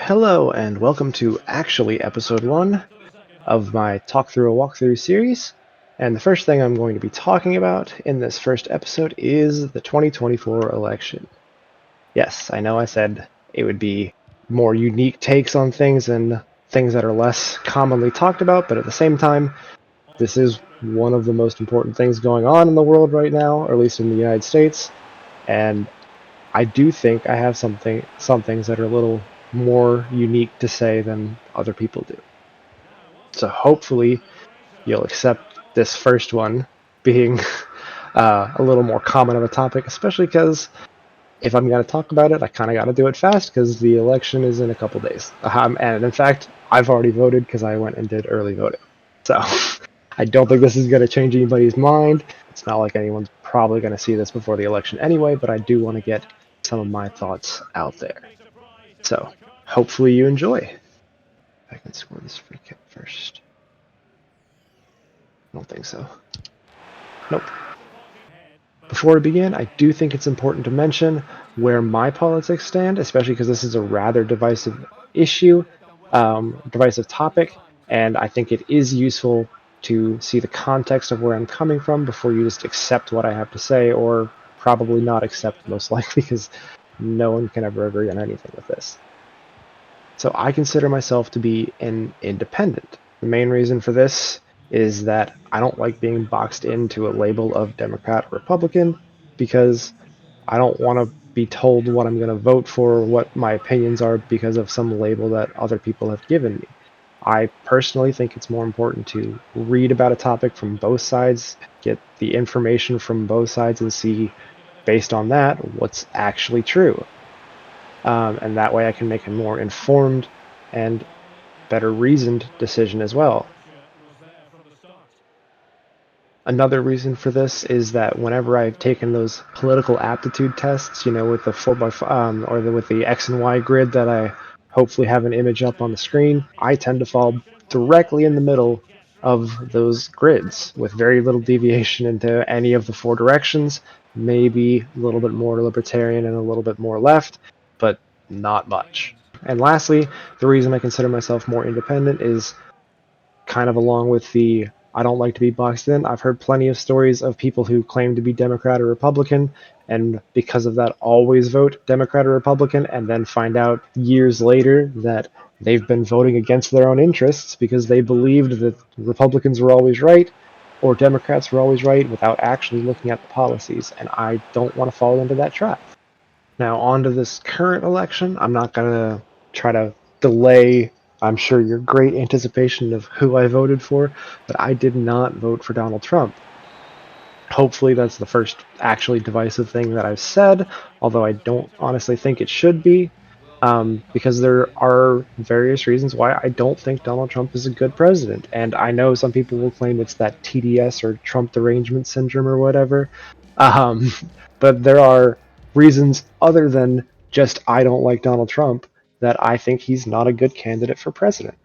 Hello and welcome to episode 1 of my Talkthrough a Walkthrough series. And the first thing I'm going to be talking about in this first episode is the 2024 election. Yes, I know I said it would be more unique takes on things and things that are less commonly talked about, but at the same time, this is one of the most important things going on in the world right now, or at least in the United States. And I do think I have some things that are a little more unique to say than other people do. So hopefully you'll accept this first one being a little more common of a topic, especially because if I'm going to talk about it, I kind of got to do it fast because the election is in a couple days. And in fact, I've already voted because I went and did early voting. So I don't think this is going to change anybody's mind. It's not like anyone's probably going to see this before the election anyway, but I do want to get some of my thoughts out there. So hopefully you enjoy. I can score this free kick first. I don't think so. Nope. Before we begin, I do think it's important to mention where my politics stand, especially because this is a rather divisive issue, divisive topic, and I think it is useful to see the context of where I'm coming from before you just accept what I have to say, or probably not accept, most likely, because no one can ever agree on anything with this. So I consider myself to be an independent. The main reason for this is that I don't like being boxed into a label of Democrat or Republican because I don't want to be told what I'm going to vote for or what my opinions are because of some label that other people have given me. I personally think it's more important to read about a topic from both sides, get the information from both sides, and see, based on that, what's actually true. And that way I can make a more informed and better reasoned decision as well. Another reason for this is that whenever I've taken those political aptitude tests, with the 4x5 or with the X and Y grid that I hopefully have an image up on the screen, I tend to fall directly in the middle of those grids with very little deviation into any of the four directions, maybe a little bit more libertarian and a little bit more left, but not much. And lastly, the reason I consider myself more independent is kind of along with the I don't like to be boxed in. I've heard plenty of stories of people who claim to be Democrat or Republican, and because of that always vote Democrat or Republican, and then find out years later that they've been voting against their own interests because they believed that Republicans were always right or Democrats were always right without actually looking at the policies, and I don't want to fall into that trap. Now, on to this current election. I'm not going to try to delay, I'm sure, your great anticipation of who I voted for, but I did not vote for Donald Trump. Hopefully that's the first actually divisive thing that I've said, although I don't honestly think it should be, because there are various reasons why I don't think Donald Trump is a good president. And I know some people will claim it's that TDS or Trump derangement syndrome or whatever, but there are reasons other than just I don't like Donald Trump that I think he's not a good candidate for president.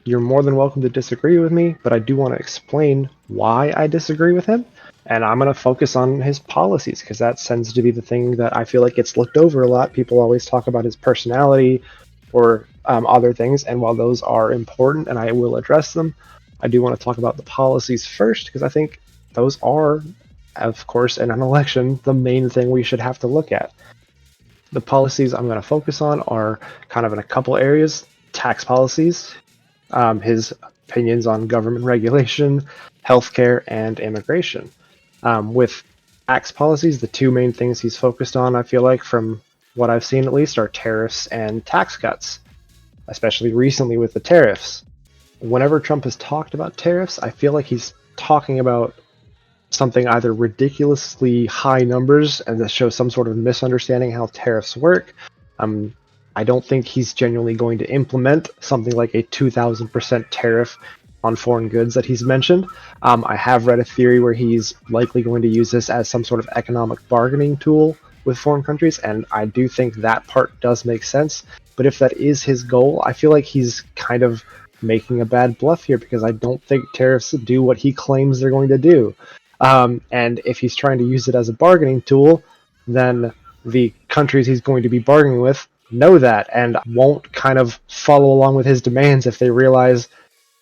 You're more than welcome to disagree with me, but I do want to explain why I disagree with him, and I'm going to focus on his policies because that tends to be the thing that I feel like gets looked over a lot. People always talk about his personality or other things, and while those are important and I will address them, I do want to talk about the policies first because I think those are, of course, in an election, the main thing we should have to look at. The policies I'm going to focus on are kind of in a couple areas: tax policies, his opinions on government regulation, healthcare, and immigration. With tax policies, the two main things he's focused on, I feel like, from what I've seen at least, are tariffs and tax cuts, especially recently with the tariffs. Whenever Trump has talked about tariffs, I feel like he's talking about something either ridiculously high numbers and that shows some sort of misunderstanding how tariffs work. I don't think he's genuinely going to implement something like a 2,000% tariff on foreign goods that he's mentioned. I have read a theory where he's likely going to use this as some sort of economic bargaining tool with foreign countries, and I do think that part does make sense. But if that is his goal, I feel like he's kind of making a bad bluff here because I don't think tariffs do what he claims they're going to do. And if he's trying to use it as a bargaining tool, then the countries he's going to be bargaining with know that and won't kind of follow along with his demands if they realize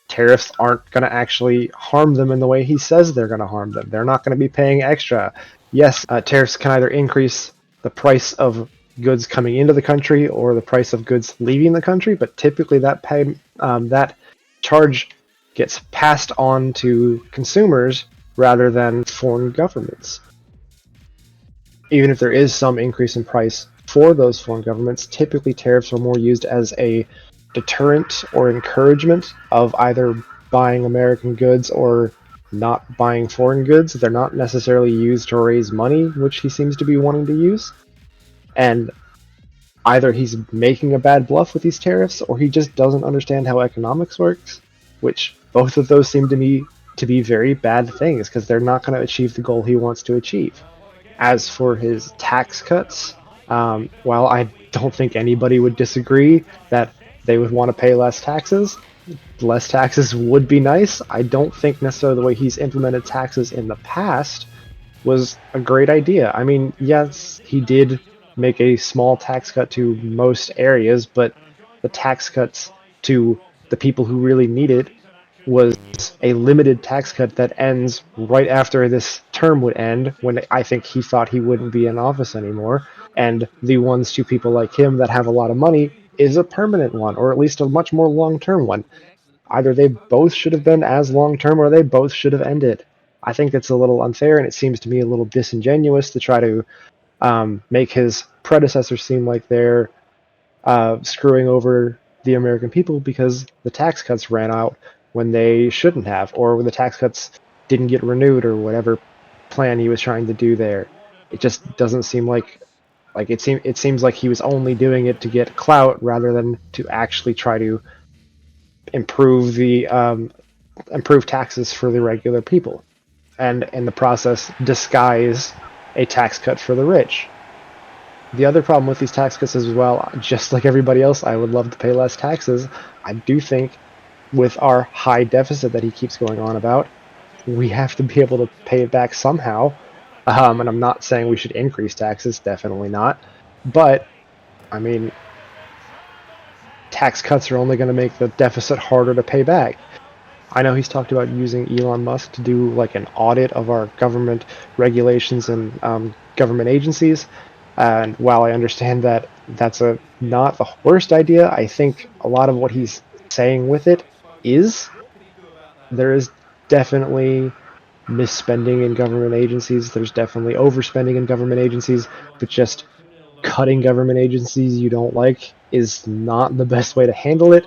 tariffs aren't going to actually harm them in the way he says they're going to harm them. They're not going to be paying extra. Yes, tariffs can either increase the price of goods coming into the country or the price of goods leaving the country, but typically that charge gets passed on to consumers rather than foreign governments. Even if there is some increase in price for those foreign governments, typically tariffs are more used as a deterrent or encouragement of either buying American goods or not buying foreign goods. They're not necessarily used to raise money, which he seems to be wanting to use. And either he's making a bad bluff with these tariffs or he just doesn't understand how economics works, which both of those seem to me to be very bad things because they're not going to achieve the goal he wants to achieve. As for his tax cuts, while I don't think anybody would disagree that they would want to pay less taxes would be nice. I don't think necessarily the way he's implemented taxes in the past was a great idea. I mean, yes, he did make a small tax cut to most areas, but the tax cuts to the people who really need it was a limited tax cut that ends right after this term would end, when I think he thought he wouldn't be in office anymore. And the ones to people like him that have a lot of money is a permanent one, or at least a much more long-term one. Either they both should have been as long-term or they both should have ended. I think it's a little unfair, and it seems to me a little disingenuous to try to make his predecessors seem like they're screwing over the American people because the tax cuts ran out when they shouldn't have, or when the tax cuts didn't get renewed, or whatever plan he was trying to do there. It just doesn't seem like it seems like he was only doing it to get clout rather than to actually try to improve improve taxes for the regular people, and in the process disguise a tax cut for the rich. The other problem with these tax cuts is, well, just like everybody else, I would love to pay less taxes. I do think with our high deficit that he keeps going on about, we have to be able to pay it back somehow. And I'm not saying we should increase taxes, definitely not. But, I mean, tax cuts are only going to make the deficit harder to pay back. I know he's talked about using Elon Musk to do like an audit of our government regulations and government agencies. And while I understand that that's not the worst idea, I think a lot of what he's saying with it is there is definitely misspending in government agencies. There's definitely overspending in government agencies, but just cutting government agencies you don't like is not the best way to handle it.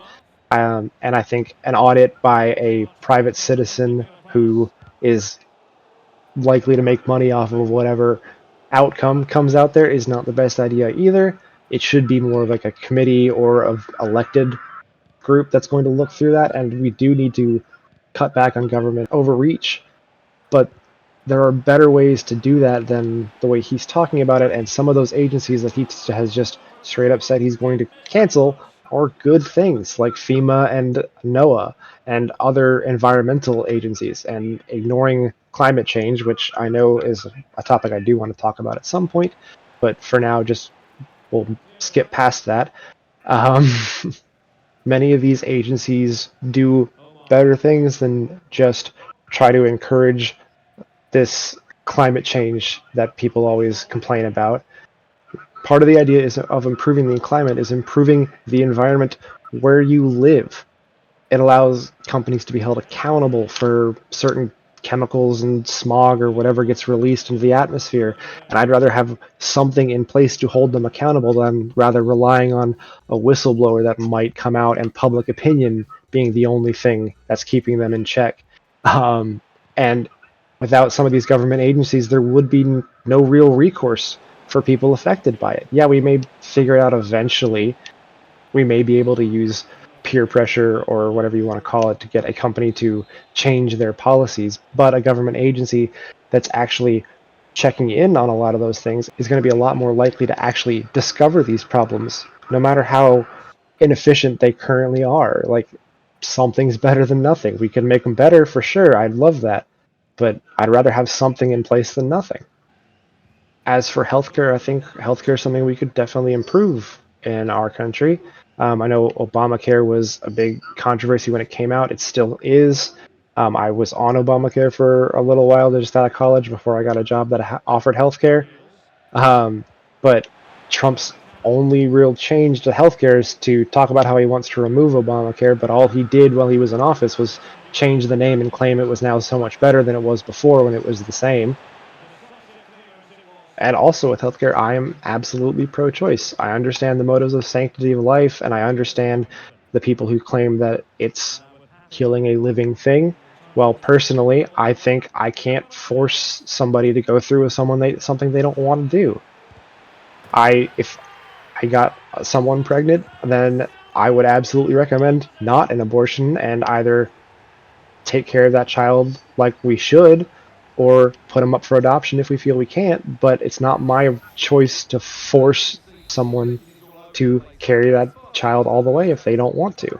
And I think an audit by a private citizen who is likely to make money off of whatever outcome comes out there is not the best idea either. It should be more of like a committee or of elected group that's going to look through that, and we do need to cut back on government overreach, but there are better ways to do that than the way he's talking about it, and some of those agencies that he has just straight up said he's going to cancel are good things, like FEMA and NOAA and other environmental agencies, and ignoring climate change, which I know is a topic I do want to talk about at some point, but for now, just we'll skip past that. Many of these agencies do better things than just try to encourage this climate change that people always complain about. Part of the idea of improving the climate is improving the environment where you live. It allows companies to be held accountable for certain chemicals and smog or whatever gets released into the atmosphere, and I'd rather have something in place to hold them accountable than rather relying on a whistleblower that might come out and public opinion being the only thing that's keeping them in check. And without some of these government agencies, there would be no real recourse for people affected by it. Yeah, we may figure it out eventually. We may be able to use peer pressure or whatever you want to call it to get a company to change their policies, but a government agency that's actually checking in on a lot of those things is going to be a lot more likely to actually discover these problems, no matter how inefficient they currently are. Like, something's better than nothing. We can make them better for sure. I'd love that, but I'd rather have something in place than nothing. As for healthcare, I think healthcare is something we could definitely improve in our country. I know Obamacare was a big controversy when it came out. It still is. I was on Obamacare for a little while just out of college before I got a job that offered healthcare. But Trump's only real change to healthcare is to talk about how he wants to remove Obamacare, but all he did while he was in office was change the name and claim it was now so much better than it was before when it was the same. And also with healthcare, I am absolutely pro-choice. I understand the motives of sanctity of life, and I understand the people who claim that it's killing a living thing. Well, personally, I think I can't force somebody to go through with something they don't want to do. If I got someone pregnant, then I would absolutely recommend not an abortion and either take care of that child like we should, or put them up for adoption if we feel we can't. But it's not my choice to force someone to carry that child all the way if they don't want to.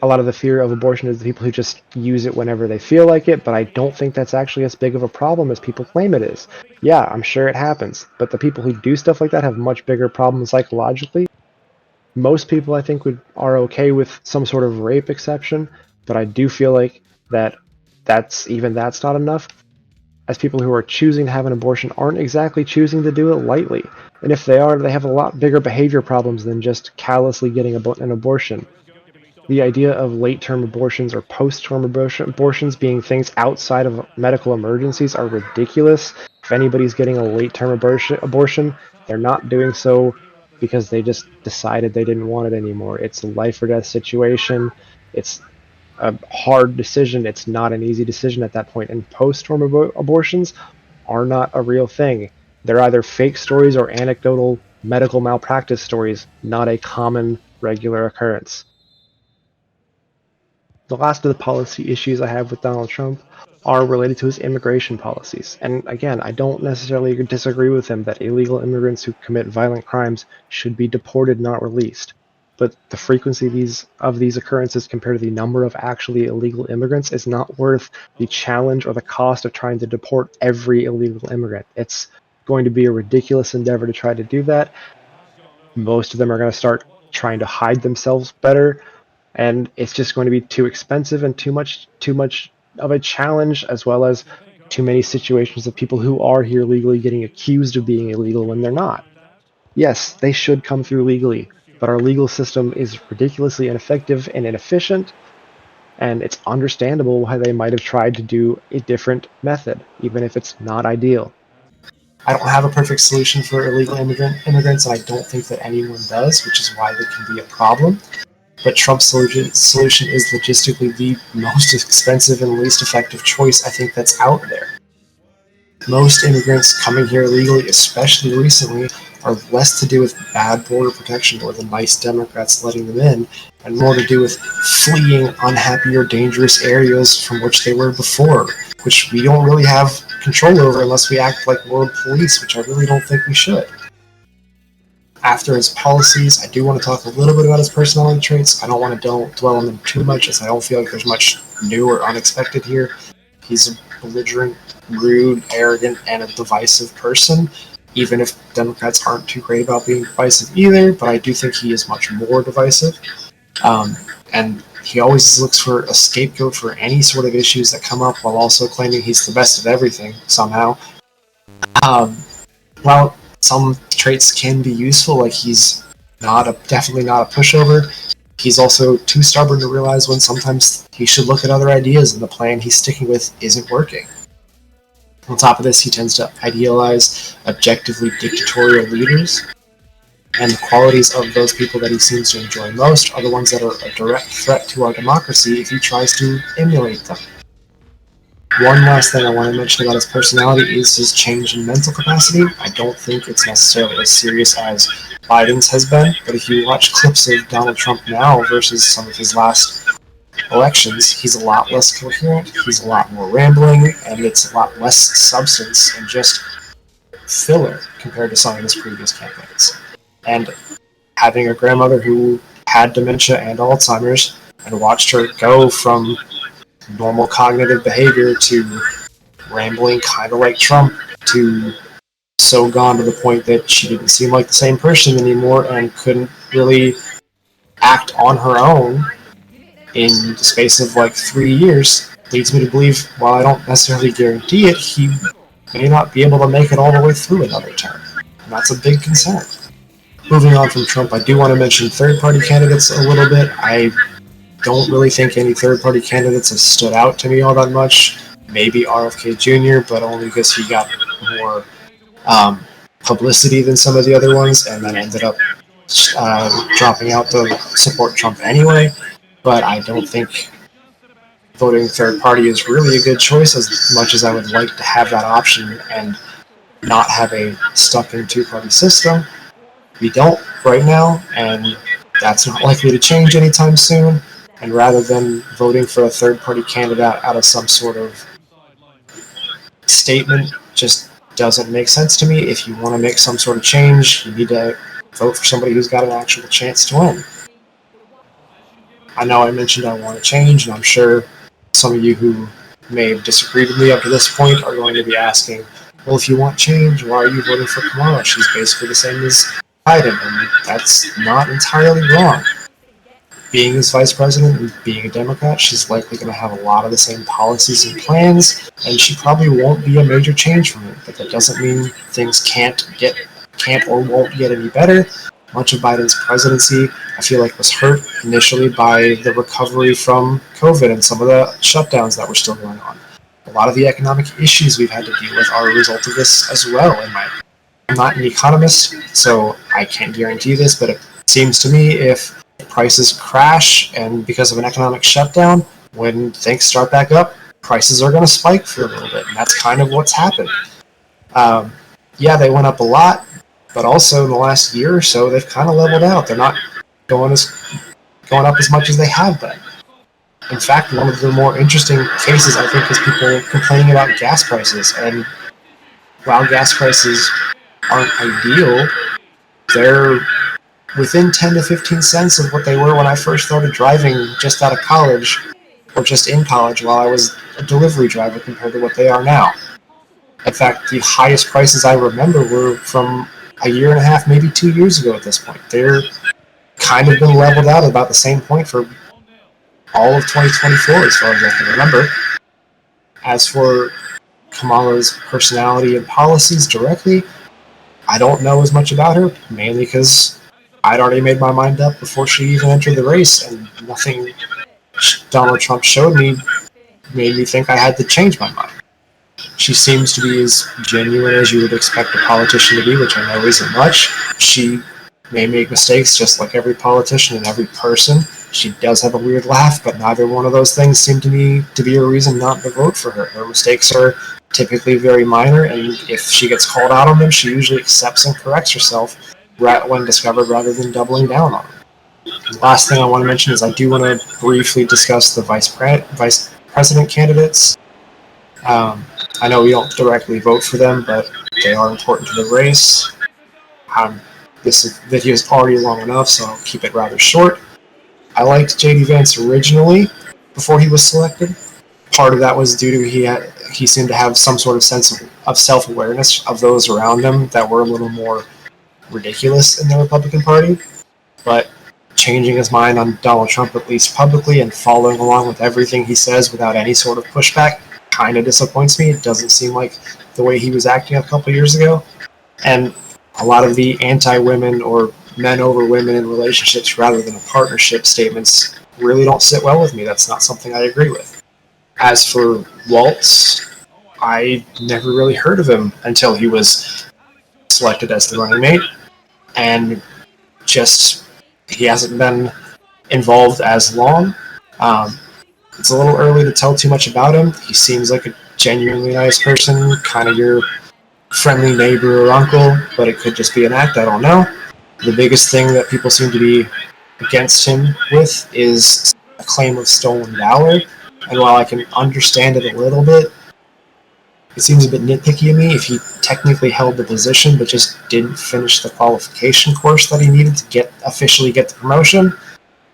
A lot of the fear of abortion is the people who just use it whenever they feel like it, but I don't think that's actually as big of a problem as people claim it is. Yeah, I'm sure it happens, but the people who do stuff like that have much bigger problems psychologically. Most people, I think, are okay with some sort of rape exception, but I do feel like that's not enough, as people who are choosing to have an abortion aren't exactly choosing to do it lightly. And if they are, they have a lot bigger behavior problems than just callously getting an abortion. The idea of late-term abortions or post-term abortions being things outside of medical emergencies are ridiculous. If anybody's getting a late-term abortion, they're not doing so because they just decided they didn't want it anymore. It's a life or death situation. It's a hard decision. It's not an easy decision at that point. And post-term abortions are not a real thing. They're either fake stories or anecdotal medical malpractice stories, not a common, regular occurrence. The last of the policy issues I have with Donald Trump are related to his immigration policies. And again, I don't necessarily disagree with him that illegal immigrants who commit violent crimes should be deported, not released. But the frequency of these occurrences compared to the number of actually illegal immigrants is not worth the challenge or the cost of trying to deport every illegal immigrant. It's going to be a ridiculous endeavor to try to do that. Most of them are going to start trying to hide themselves better, and it's just going to be too expensive and too much of a challenge, as well as too many situations of people who are here legally getting accused of being illegal when they're not. Yes, they should come through legally, but our legal system is ridiculously ineffective and inefficient, and it's understandable why they might have tried to do a different method, even if it's not ideal. I don't have a perfect solution for illegal immigrants, and I don't think that anyone does, which is why they can be a problem. But Trump's solution is logistically the most expensive and least effective choice I think that's out there. Most immigrants coming here illegally, especially recently, are less to do with bad border protection or the nice Democrats letting them in, and more to do with fleeing unhappy or dangerous areas from which they were before, which we don't really have control over unless we act like world police, which I really don't think we should. After his policies, I do want to talk a little bit about his personality traits. I don't want to dwell on them too much, as I don't feel like there's much new or unexpected here. He's a belligerent, rude, arrogant, and a divisive person, even if Democrats aren't too great about being divisive either, but I do think he is much more divisive. And he always looks for a scapegoat for any sort of issues that come up, while also claiming he's the best of everything, somehow. While some traits can be useful, like he's definitely not a pushover, he's also too stubborn to realize when sometimes he should look at other ideas and the plan he's sticking with isn't working. On top of this, he tends to idealize objectively dictatorial leaders, and the qualities of those people that he seems to enjoy most are the ones that are a direct threat to our democracy if he tries to emulate them. One last thing I want to mention about his personality is his change in mental capacity. I don't think it's necessarily as serious as Biden's has been, but if you watch clips of Donald Trump now versus some of his last elections, he's a lot less coherent, he's a lot more rambling, and it's a lot less substance and just filler compared to some of his previous campaigns. And having a grandmother who had dementia and Alzheimer's and watched her go from normal cognitive behavior to rambling kind of like Trump to so gone to the point that she didn't seem like the same person anymore and couldn't really act on her own in the space of like 3 years leads me to believe, while I don't necessarily guarantee it, he may not be able to make it all the way through another term. And that's a big concern. Moving on from Trump, I do want to mention third-party candidates a little bit. I don't really think any third-party candidates have stood out to me all that much. Maybe RFK Jr., but only because he got more publicity than some of the other ones, and then ended up dropping out to support Trump anyway. But I don't think voting third party is really a good choice, as much as I would like to have that option and not have a stuck-in two-party system. We don't right now, and that's not likely to change anytime soon. And rather than voting for a third-party candidate out of some sort of statement, just doesn't make sense to me. If you want to make some sort of change, you need to vote for somebody who's got an actual chance to win. I know I mentioned I want to change, and I'm sure some of you who may have disagreed with me up to this point are going to be asking, well, if you want change, why are you voting for Kamala? She's basically the same as Biden, and that's not entirely wrong. Being his vice president and being a Democrat, she's likely going to have a lot of the same policies and plans, and she probably won't be a major change from it. But that doesn't mean things can't or won't get any better. Much of Biden's presidency, I feel like, was hurt initially by the recovery from COVID and some of the shutdowns that were still going on. A lot of the economic issues we've had to deal with are a result of this as well. I'm not an economist, so I can't guarantee this, but it seems to me if prices crash and because of an economic shutdown, when things start back up, prices are going to spike for a little bit, and that's kind of what's happened. Yeah, they went up a lot, but also in the last year or so, they've kind of leveled out. They're not going up as much as they have been. In fact, one of the more interesting cases, I think, is people complaining about gas prices. And while gas prices aren't ideal, they're within 10 to 15 cents of what they were when I first started driving just out of college, or just in college while I was a delivery driver, compared to what they are now. In fact, the highest prices I remember were from a year and a half, maybe 2 years ago at this point. They're kind of been leveled out about the same point for all of 2024, as far as I can remember. As for Kamala's personality and policies directly, I don't know as much about her, mainly because I'd already made my mind up before she even entered the race, and nothing Donald Trump showed me made me think I had to change my mind. She seems to be as genuine as you would expect a politician to be, which I know isn't much. She may make mistakes just like every politician and every person. She does have a weird laugh, but neither one of those things seem to me to be a reason not to vote for her. Her mistakes are typically very minor, and if she gets called out on them, she usually accepts and corrects herself when discovered, rather than doubling down on them. The last thing I want to mention is I do want to briefly discuss the vice president candidates. I know we don't directly vote for them, but they are important to the race. This video is already long enough, so I'll keep it rather short. I liked J.D. Vance originally, before he was selected. Part of that was due to he seemed to have some sort of sense of self-awareness of those around him that were a little more ridiculous in the Republican Party. But changing his mind on Donald Trump, at least publicly, and following along with everything he says without any sort of pushback kind of disappoints me. It doesn't seem like the way he was acting a couple years ago. And a lot of the anti-women or men over women in relationships rather than a partnership statements really don't sit well with me. That's not something I agree with. As for Waltz, I never really heard of him until he was selected as the running mate, and just he hasn't been involved as long. It's a little early to tell too much about him. He seems like a genuinely nice person, kind of your friendly neighbor or uncle, but it could just be an act, I don't know. The biggest thing that people seem to be against him with is a claim of stolen valor, and while I can understand it a little bit, it seems a bit nitpicky to me. If he technically held the position but just didn't finish the qualification course that he needed to officially get the promotion.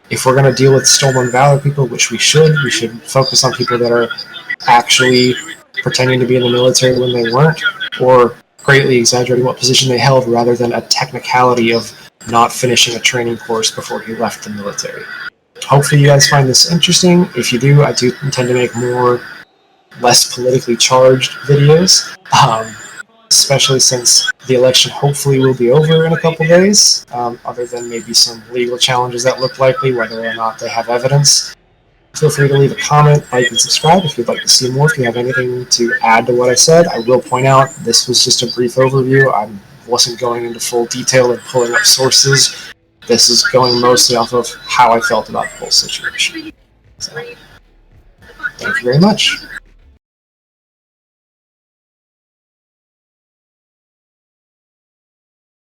If we're going to deal with stolen valor people, which we should focus on people that are actually pretending to be in the military when they weren't, or greatly exaggerating what position they held rather than a technicality of not finishing a training course before he left the military. Hopefully you guys find this interesting. If you do, I do intend to make more less politically charged videos, especially since the election hopefully will be over in a couple days, other than maybe some legal challenges that look likely, whether or not they have evidence. Feel free to leave a comment, like, and subscribe if you'd like to see more. If you have anything to add to what I said, I will point out this was just a brief overview. I wasn't going into full detail and pulling up sources. This is going mostly off of how I felt about the whole situation. So, thank you very much.